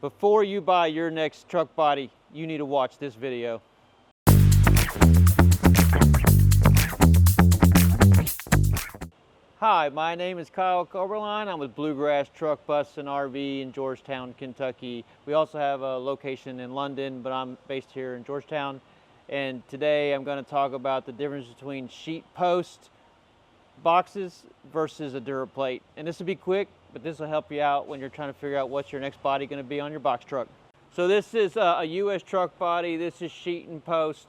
Before you buy your next truck body, you need to watch this video. Hi, my name is Kyle Coberline. I'm with Bluegrass Truck, Bus, and RV in Georgetown, Kentucky. We also have a location in London, but I'm based here in Georgetown. And today I'm going to talk about the difference between sheet post boxes versus a Duraplate. And this will be quick, but this will help you out when you're trying to figure out what's your next body going to be on your box truck. So this is a US truck body. This is sheet and post.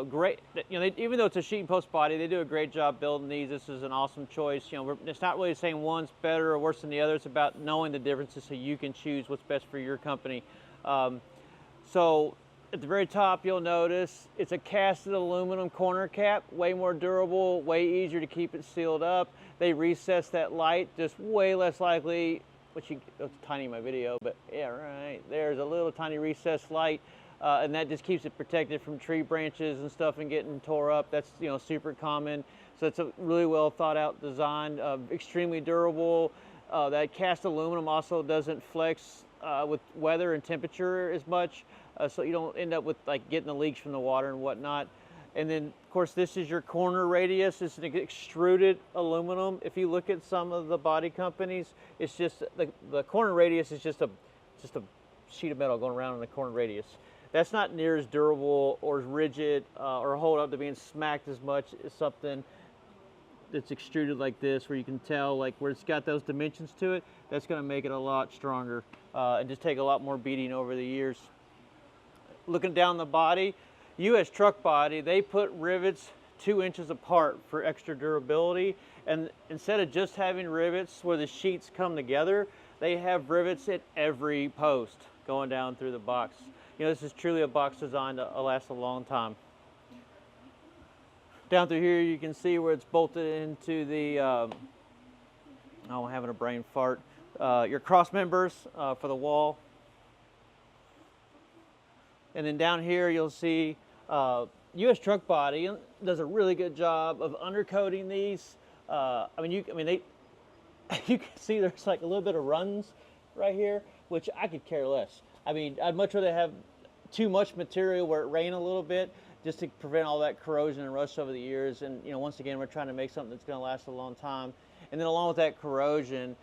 Great, even though it's a sheet and post body, they do a great job building these. This is an awesome choice. It's not really saying one's better or worse than the other. It's about knowing the differences so you can choose what's best for your company. So at the very top, you'll notice it's a casted aluminum corner cap, way more durable, way easier to keep it sealed up. They recess that light, just way less likely, it's tiny in my video, but yeah, right, there's a little tiny recessed light, and that just keeps it protected from tree branches and stuff and getting tore up. That's super common. So it's a really well thought out design, extremely durable. That cast aluminum also doesn't flex with weather and temperature as much. So you don't end up with getting the leaks from the water and whatnot. And then of course this is your corner radius. It's an extruded aluminum. If you look at some of the body companies, it's just the corner radius is just a sheet of metal going around in the corner radius. That's not near as durable or as rigid or hold up to being smacked as much as something that's extruded like this, where you can tell where it's got those dimensions to it. That's going to make it a lot stronger and just take a lot more beating over the years. Looking down the body, US truck body, they put rivets 2 inches apart for extra durability. And instead of just having rivets where the sheets come together, they have rivets at every post going down through the box. This is truly a box designed to last a long time. Down through here, you can see where it's bolted into the, I'm having a brain fart, your cross members for the wall. And then down here, you'll see US truck body does a really good job of undercoating these. You can see there's a little bit of runs right here, which I could care less. I'd much rather have too much material where it rain a little bit, just to prevent all that corrosion and rust over the years. And once again, we're trying to make something that's going to last a long time. And then along with that corrosion,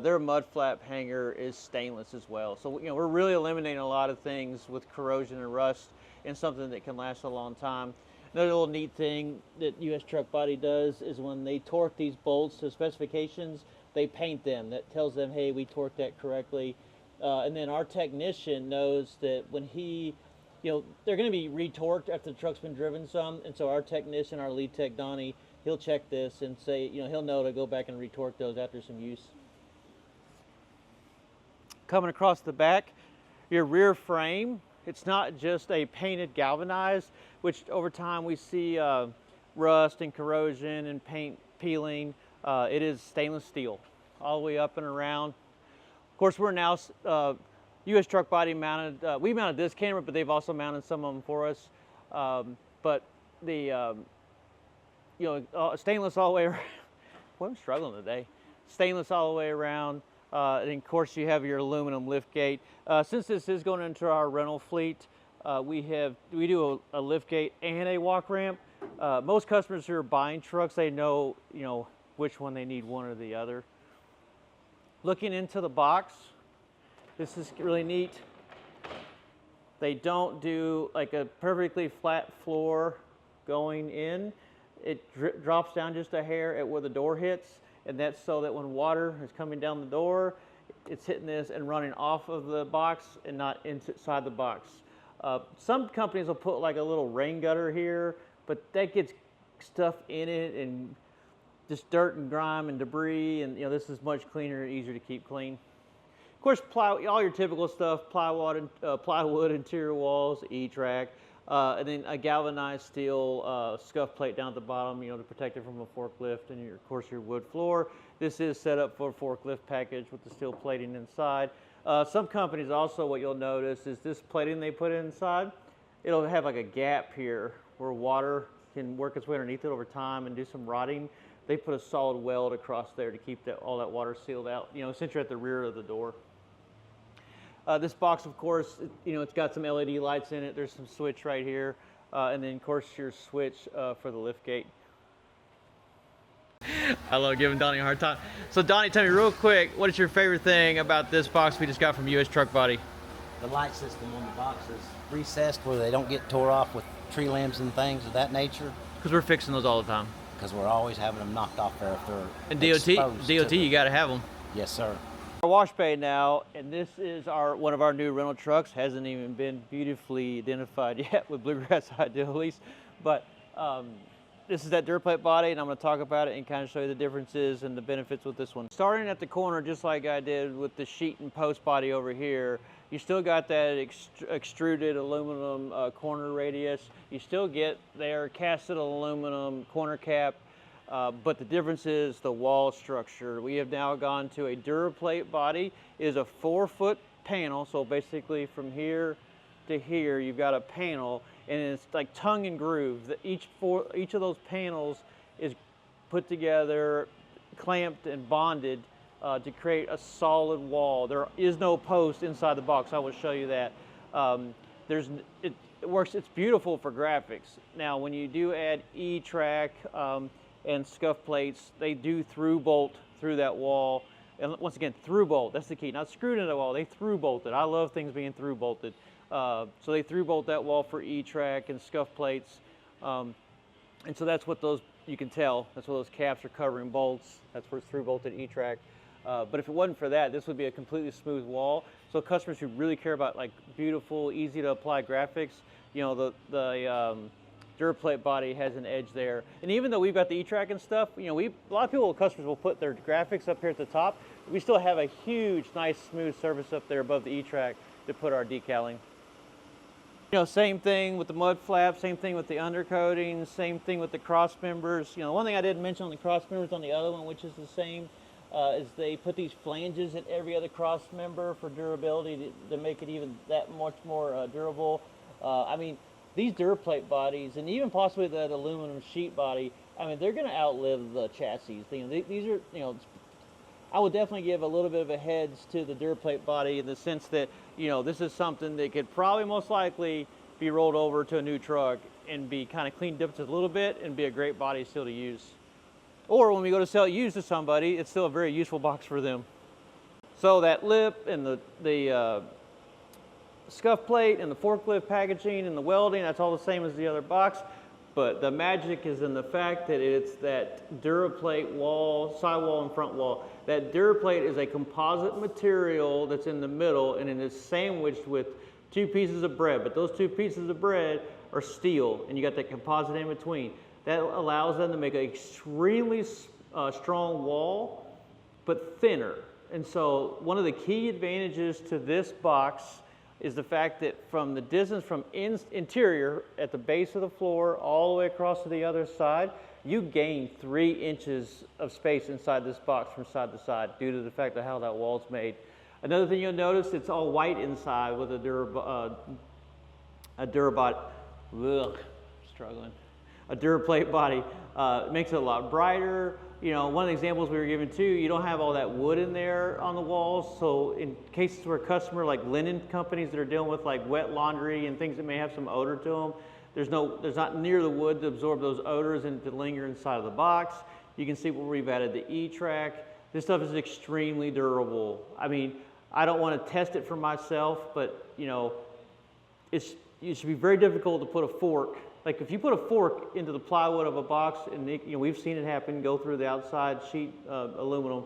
their mud flap hanger is stainless as well. So we're really eliminating a lot of things with corrosion and rust in something that can last a long time. Another little neat thing that US truck body does is when they torque these bolts to specifications, they paint them. That tells them, hey, we torqued that correctly. And then our technician knows that when he, they're going to be retorqued after the truck's been driven some, and so our technician, our lead tech Donnie, he'll check this and say, he'll know to go back and retorque those after some use. Coming across the back, your rear frame, it's not just a painted galvanized, which over time we see rust and corrosion and paint peeling. It is stainless steel all the way up and around. Of course, we're now US truck body mounted. We mounted this camera, but they've also mounted some of them for us. But the stainless all the way around. Boy, I'm struggling today. Stainless all the way around. And of course, you have your aluminum lift gate. Since this is going into our rental fleet, we do a lift gate and a walk ramp. Most customers who are buying trucks, they know which one they need, one or the other. Looking into the box, this is really neat. They don't do a perfectly flat floor going in. It drops down just a hair at where the door hits, and that's so that when water is coming down the door, it's hitting this and running off of the box and not inside the box. Some companies will put a little rain gutter here, but that gets stuff in it and just dirt and grime and debris, and this is much cleaner and easier to keep clean. Of course, all your typical stuff, plywood, interior walls, E-track, and then a galvanized steel scuff plate down at the bottom, to protect it from a forklift, and of course your wood floor. This is set up for a forklift package with the steel plating inside. Some companies also, what you'll notice is this plating they put inside, it'll have a gap here where water can work its way underneath it over time and do some rotting. They put a solid weld across there to keep all that water sealed out, since you're at the rear of the door. This box, of course, it's got some LED lights in it. There's some switch right here. And then, of course, your switch for the lift gate. I love giving Donnie a hard time. So, Donnie, tell me real quick, what is your favorite thing about this box we just got from US Truck Body? The light system on the box is recessed where they don't get tore off with tree limbs and things of that nature. Because we're fixing those all the time. Because we're always having them knocked off there if they're and DOT, you got to have them. Yes, sir. Our wash bay now, and this is one of our new rental trucks. Hasn't even been beautifully identified yet with Bluegrass Idealease, but this is that Duraplate body, and I'm going to talk about it and kind of show you the differences and the benefits with this one. Starting at the corner, just like I did with the sheet and post body over here, you still got that extruded aluminum corner radius. You still get their casted aluminum corner cap, but the difference is the wall structure. We have now gone to a Duraplate body. It is a 4-foot panel, so basically from here to here, you've got a panel, and it's like tongue and groove. Each of those panels is put together, clamped and bonded to create a solid wall. There is no post inside the box. I will show you that. It works. It's beautiful for graphics. Now, when you do add E-track and scuff plates, they do through bolt through that wall. And once again, through bolt. That's the key. Not screwed into the wall. They through bolted. I love things being through bolted. So they through bolt that wall for E-track and scuff plates. And so that's what those, you can tell, that's what those caps are covering bolts. That's where it's through bolted E-track. But if it wasn't for that, this would be a completely smooth wall. So customers who really care about like beautiful, easy to apply graphics, the Duraplate body has an edge there. And even though we've got the E-track and stuff, a lot of people, customers will put their graphics up here at the top. We still have a huge, nice, smooth surface up there above the E-track to put our decaling. Same thing with the mud flaps, same thing with the undercoating, same thing with the cross members. One thing I didn't mention on the cross members on the other one, which is the same, is they put these flanges in every other cross member for durability to make it even that much more durable. I mean, these Duraplate bodies, and even possibly that aluminum sheet body, I mean, they're going to outlive the chassis. These are, I would definitely give a little bit of a heads to the Duraplate body in the sense that, this is something that could probably most likely be rolled over to a new truck and be kind of cleaned up just a little bit and be a great body still to use. Or when we go to sell it used to somebody, it's still a very useful box for them. So that lip and the scuff plate and the forklift packaging and the welding, that's all the same as the other box. But the magic is in the fact that it's that Duraplate wall, sidewall and front wall. That Duraplate is a composite material that's in the middle, and it is sandwiched with 2 pieces of bread. But those 2 pieces of bread are steel, and you got that composite in between. That allows them to make an extremely strong wall, but thinner. And so one of the key advantages to this box is the fact that from the distance from interior at the base of the floor all the way across to the other side, you gain 3 inches of space inside this box from side to side due to the fact of how that wall's made. Another thing you'll notice, it's all white inside with a Duraplate body. It makes it a lot brighter. One of the examples we were given too, you don't have all that wood in there on the walls. So in cases where a customer, like linen companies that are dealing with like wet laundry and things that may have some odor to them, there's not near the wood to absorb those odors and to linger inside of the box. You can see where we've added the E-track. This stuff is extremely durable. I mean, I don't want to test it for myself, but it should be very difficult to put a fork. Like if you put a fork into the plywood of a box, and we've seen it happen, go through the outside sheet aluminum,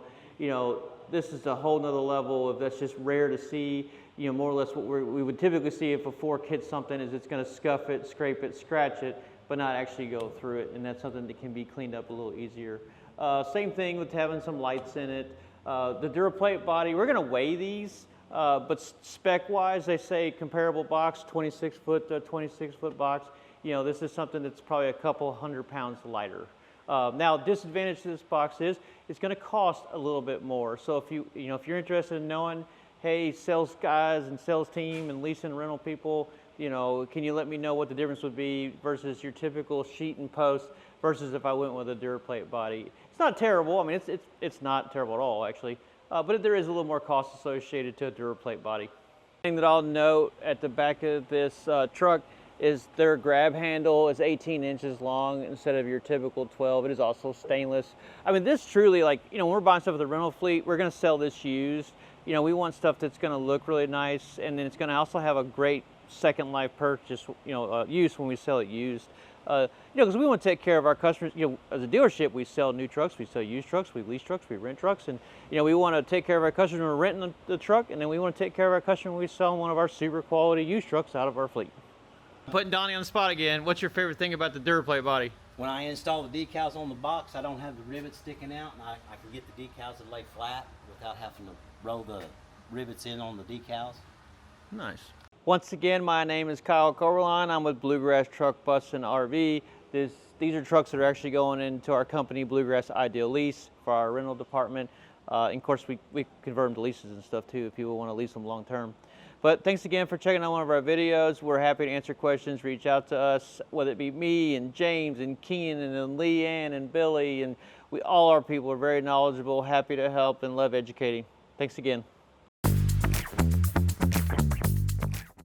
this is a whole nother level of that's just rare to see. More or less what we would typically see if a fork hits something is it's going to scuff it, scrape it, scratch it, but not actually go through it, and that's something that can be cleaned up a little easier. Same thing with having some lights in it. The Duraplate body, we're going to weigh these, but spec-wise, they say comparable box, 26-foot, 26-foot box. This is something that's probably a couple 100 pounds lighter. Now, disadvantage to this box is it's going to cost a little bit more. So if if you're interested in knowing, hey, sales guys and sales team and leasing rental people, can you let me know what the difference would be versus your typical sheet and post versus if I went with a Duraplate body? It's not terrible. I mean, it's not terrible at all actually, but there is a little more cost associated to a Duraplate body. Thing that I'll note at the back of this truck is their grab handle is 18 inches long instead of your typical 12. It is also stainless. I mean, this truly, like, you know, when we're buying stuff with the rental fleet, we're going to sell this used. You know, we want stuff that's going to look really nice, and then it's going to also have a great second life purchase, use when we sell it used. Because we want to take care of our customers. You know, as a dealership, we sell new trucks, we sell used trucks, we lease trucks, we rent trucks, and we want to take care of our customers when we're renting the truck, and then we want to take care of our customers when we sell one of our super quality used trucks out of our fleet. Putting Donnie on the spot again. What's your favorite thing about the Duraplate body? When I install the decals on the box, I don't have the rivets sticking out, and I can get the decals to lay flat without having to roll the rivets in on the decals. Nice. Once again, my name is Kyle Coberline. I'm with Bluegrass Truck, Bus, and RV. These are trucks that are actually going into our company, Bluegrass Idealease, for our rental department. And of course, we convert them to leases and stuff too if people want to lease them long term. But thanks again for checking out one of our videos. We're happy to answer questions. Reach out to us, whether it be me and James and Keenan and Leanne and Billy. And all our people are very knowledgeable, happy to help, and love educating. Thanks again.